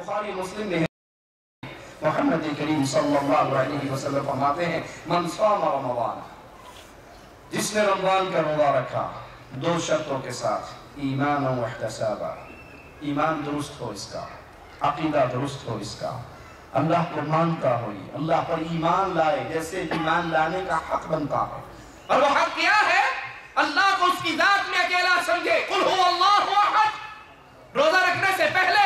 बुखारी मुस्लिम में मोहम्मद करीम सल्लल्लाहु अलैहि वसल्लम फरमाते हैं, मन साम रमज़ान, जिसने रमज़ान का रोज़ा रखा दो शर्तों के साथ, ईमान व इहतिसाबा, ईमान दुरुस्त हो इसका, अकीदा दुरुस्त हो इसका, अल्लाह को मानता हो, अल्लाह पर ईमान लाए जैसे ईमान लाने का हक बनता है। और वो हक क्या है? अल्लाह को उसकी जात में अकेला समझे। कुल हु अल्लाहु अहद। रोजा रखने से पहले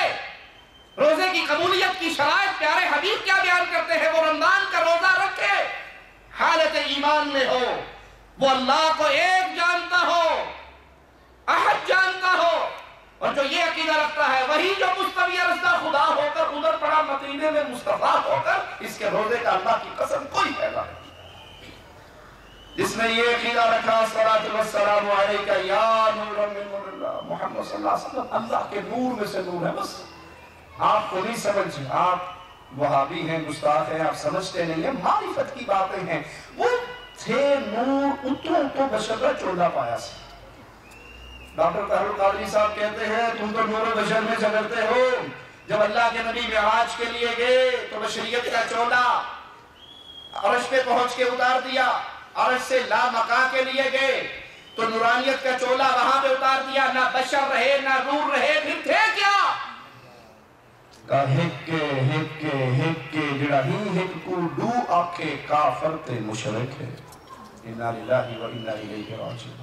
रोजे की कबूलियत की शराइत प्यारे हबीब क्या बयान करते हैं? वो रमजान का रोजा रखे, हालत ईमान में हो, वो अल्लाह को एक जानता हो, अहद जानता हो, और जो ये अकीदा रखता है वही जो मुस्तवी रज़्दा खुदा होकर उधर पड़ा मदीने में मुस्तफा होकर, इसके रोजे का अल्लाह की कसम कोई फायदा नहीं। जिसने ये अकीदा रखा, सलातु वस्सलामु अलैका या नूरम मिन नूरिल्लाह, मुहम्मद सल्लल्लाहु अलैहि वसल्लम अल्लाह के नूर में से नूर है। बस आपको नहीं समझ, आप वहाबी हैं, गुस्ताख हैं, आप समझते नहीं है, मारिफत की बातें हैं। वो थे नूर, उतरो तो बशर चोला पाया से। डॉक्टर तारुल कादरी साहब कहते हैं, तुम तो नूर बशर में झगड़ते हो। जब अल्लाह के नबी मेराज के लिए गए तो बशरियत का चोला अर्श पे पहुंच के उतार दिया, अर्श से लामका के लिए गए तो नूरानियत का चोला वहां पे उतार दिया। ना बशर रहे ना नूर रहे, फिर थे क्या? हिक्के जिड़ा ही हिक को डू आखे काफर ते मुशरिक है। इन्ना लिल्लाहि व इन्ना इलैहि राजिऊन।